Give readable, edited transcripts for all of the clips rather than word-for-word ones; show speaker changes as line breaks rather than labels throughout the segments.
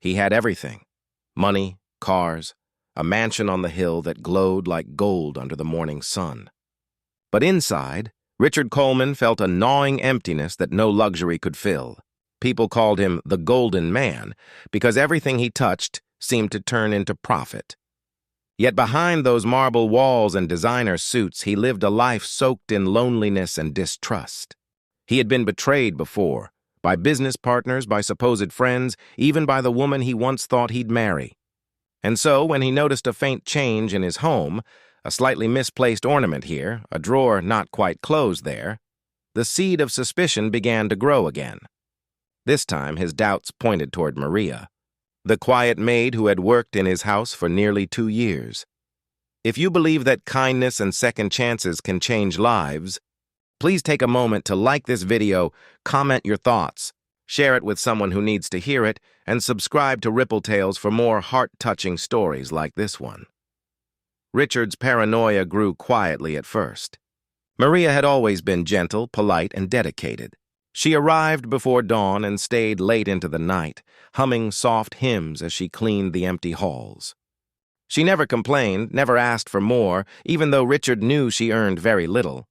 He had everything: money, cars, a mansion on the hill that glowed like gold under the morning sun. But inside, Richard Coleman felt a gnawing emptiness that no luxury could fill. People called him the Golden Man because everything he touched seemed to turn into profit. Yet behind those marble walls and designer suits, he lived a life soaked in loneliness and distrust. He had been betrayed before, by business partners, by supposed friends, even by the woman he once thought he'd marry. And so, when he noticed a faint change in his home, a slightly misplaced ornament here, a drawer not quite closed there, the seed of suspicion began to grow again. This time, his doubts pointed toward Maria, the quiet maid who had worked in his house for nearly 2 years. If you believe that kindness and second chances can change lives, please take a moment to like this video, comment your thoughts, share it with someone who needs to hear it, and subscribe to Ripple Tales for more heart-touching stories like this one. Richard's paranoia grew quietly at first. Maria had always been gentle, polite, and dedicated. She arrived before dawn and stayed late into the night, humming soft hymns as she cleaned the empty halls. She never complained, never asked for more, even though Richard knew she earned very little.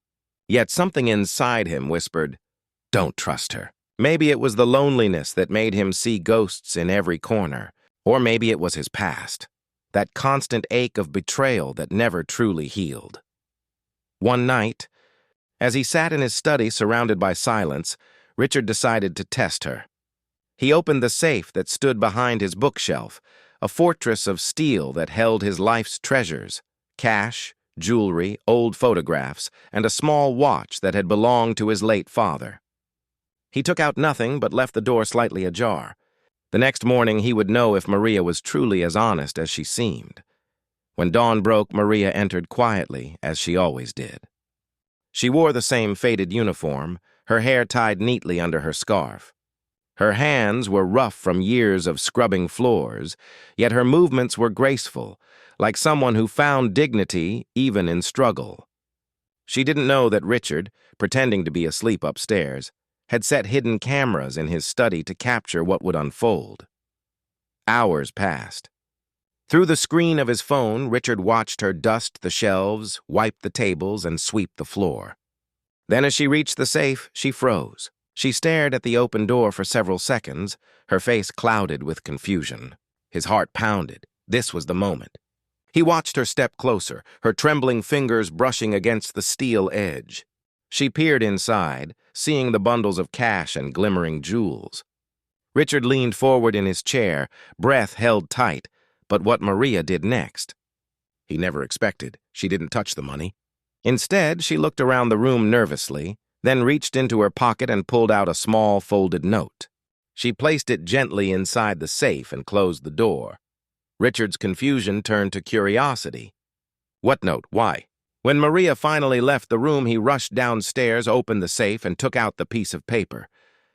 Yet something inside him whispered, "Don't trust her." Maybe it was the loneliness that made him see ghosts in every corner, or maybe it was his past, that constant ache of betrayal that never truly healed. One night, as he sat in his study surrounded by silence, Richard decided to test her. He opened the safe that stood behind his bookshelf, a fortress of steel that held his life's treasures: cash, jewelry, old photographs, and a small watch that had belonged to his late father. He took out nothing but left the door slightly ajar. The next morning he would know if Maria was truly as honest as she seemed. When dawn broke, Maria entered quietly, as she always did. She wore the same faded uniform, her hair tied neatly under her scarf. Her hands were rough from years of scrubbing floors, yet her movements were graceful, like someone who found dignity even in struggle. She didn't know that Richard, pretending to be asleep upstairs, had set hidden cameras in his study to capture what would unfold. Hours passed. Through the screen of his phone, Richard watched her dust the shelves, wipe the tables, and sweep the floor. Then as she reached the safe, she froze. She stared at the open door for several seconds, her face clouded with confusion. His heart pounded. This was the moment. He watched her step closer, her trembling fingers brushing against the steel edge. She peered inside, seeing the bundles of cash and glimmering jewels. Richard leaned forward in his chair, breath held tight. But what Maria did next, he never expected. She didn't touch the money. Instead, she looked around the room nervously, then reached into her pocket and pulled out a small folded note. She placed it gently inside the safe and closed the door. Richard's confusion turned to curiosity. What note? Why? When Maria finally left the room, he rushed downstairs, opened the safe, and took out the piece of paper.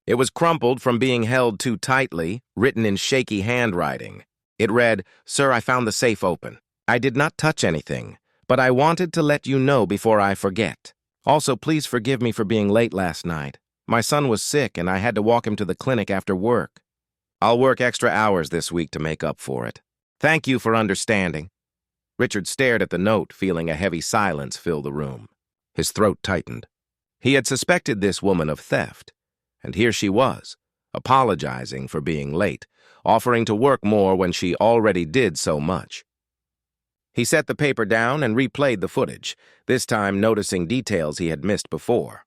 It was crumpled from being held too tightly, written in shaky handwriting. It read, "Sir, I found the safe open. I did not touch anything, but I wanted to let you know before I forget. Also, please forgive me for being late last night. My son was sick and I had to walk him to the clinic after work. I'll work extra hours this week to make up for it. Thank you for understanding." Richard stared at the note, feeling a heavy silence fill the room. His throat tightened. He had suspected this woman of theft, and here she was, apologizing for being late, offering to work more when she already did so much. He set the paper down and replayed the footage, this time noticing details he had missed before.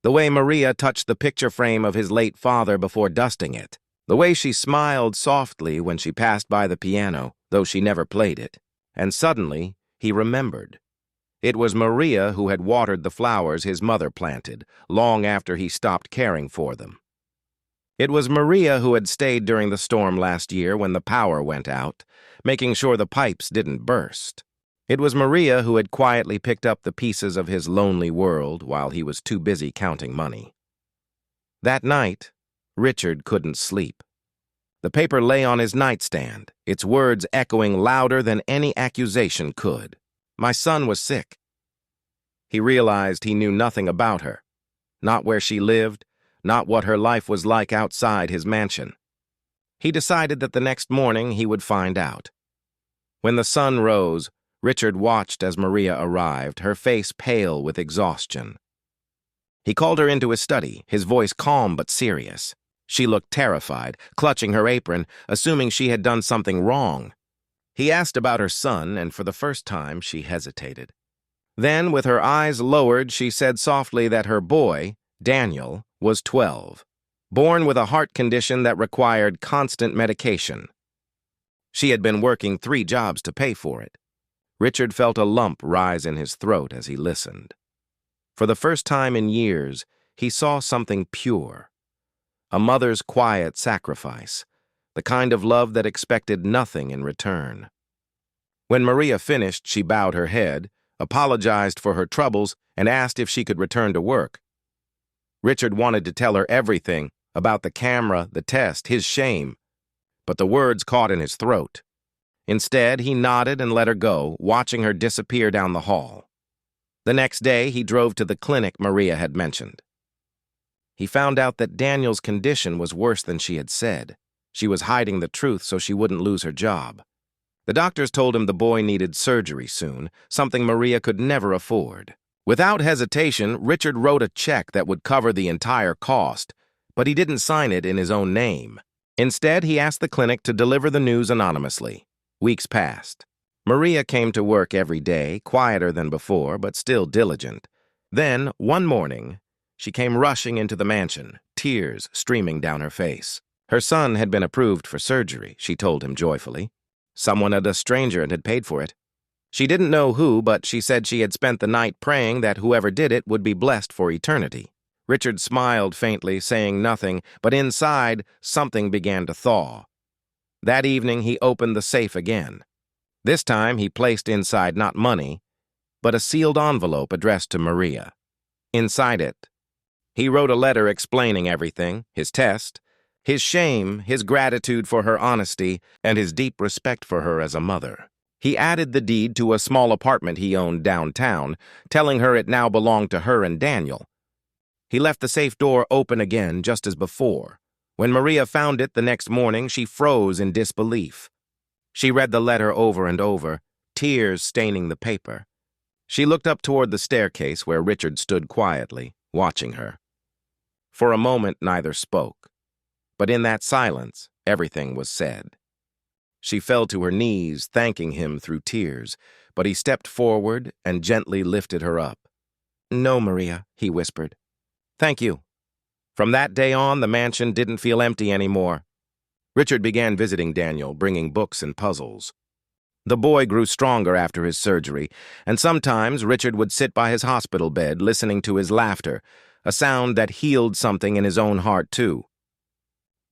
The way Maria touched the picture frame of his late father before dusting it. The way she smiled softly when she passed by the piano, though she never played it. And suddenly, he remembered. It was Maria who had watered the flowers his mother planted, long after he stopped caring for them. It was Maria who had stayed during the storm last year when the power went out, making sure the pipes didn't burst. It was Maria who had quietly picked up the pieces of his lonely world while he was too busy counting money. That night, Richard couldn't sleep. The paper lay on his nightstand, its words echoing louder than any accusation could. My son was sick. He realized he knew nothing about her, not where she lived, not what her life was like outside his mansion. He decided that the next morning he would find out. When the sun rose, Richard watched as Maria arrived, her face pale with exhaustion. He called her into his study, his voice calm but serious. She looked terrified, clutching her apron, assuming she had done something wrong. He asked about her son, and for the first time she hesitated. Then, with her eyes lowered, she said softly that her boy, Daniel, was 12, born with a heart condition that required constant medication. She had been working 3 jobs to pay for it. Richard felt a lump rise in his throat as he listened. For the first time in years, he saw something pure. A mother's quiet sacrifice, the kind of love that expected nothing in return. When Maria finished, she bowed her head, apologized for her troubles, and asked if she could return to work. Richard wanted to tell her everything about the camera, the test, his shame, but the words caught in his throat. Instead, he nodded and let her go, watching her disappear down the hall. The next day, he drove to the clinic Maria had mentioned. He found out that Daniel's condition was worse than she had said. She was hiding the truth so she wouldn't lose her job. The doctors told him the boy needed surgery soon, something Maria could never afford. Without hesitation, Richard wrote a check that would cover the entire cost, but he didn't sign it in his own name. Instead, he asked the clinic to deliver the news anonymously. Weeks passed. Maria came to work every day, quieter than before, but still diligent. Then, one morning, she came rushing into the mansion, tears streaming down her face. Her son had been approved for surgery, she told him joyfully. Someone had a stranger and had paid for it. She didn't know who, but she said she had spent the night praying that whoever did it would be blessed for eternity. Richard smiled faintly, saying nothing, but inside, something began to thaw. That evening, he opened the safe again. This time, he placed inside not money, but a sealed envelope addressed to Maria. Inside it, he wrote a letter explaining everything, his test, his shame, his gratitude for her honesty, and his deep respect for her as a mother. He added the deed to a small apartment he owned downtown, telling her it now belonged to her and Daniel. He left the safe door open again, just as before. When Maria found it the next morning, she froze in disbelief. She read the letter over and over, tears staining the paper. She looked up toward the staircase where Richard stood quietly, watching her. For a moment, neither spoke. But in that silence, everything was said. She fell to her knees, thanking him through tears, but he stepped forward and gently lifted her up. "No, Maria," he whispered. "Thank you." From that day on, the mansion didn't feel empty anymore. Richard began visiting Daniel, bringing books and puzzles. The boy grew stronger after his surgery, and sometimes Richard would sit by his hospital bed, listening to his laughter, a sound that healed something in his own heart, too.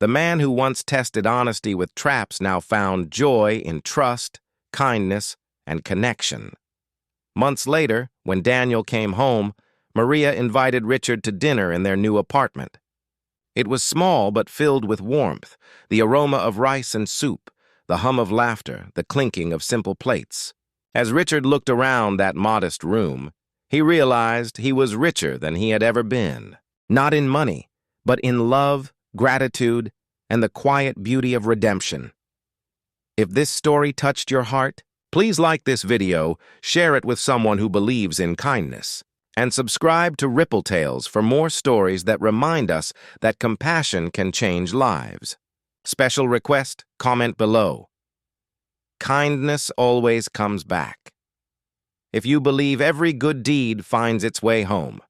The man who once tested honesty with traps now found joy in trust, kindness, and connection. Months later, when Daniel came home, Maria invited Richard to dinner in their new apartment. It was small but filled with warmth, the aroma of rice and soup, the hum of laughter, the clinking of simple plates. As Richard looked around that modest room, he realized he was richer than he had ever been. Not in money, but in love, gratitude, and the quiet beauty of redemption. If this story touched your heart, please like this video, share it with someone who believes in kindness, and subscribe to Ripple Tales for more stories that remind us that compassion can change lives. Special request, comment below. Kindness always comes back. If you believe every good deed finds its way home,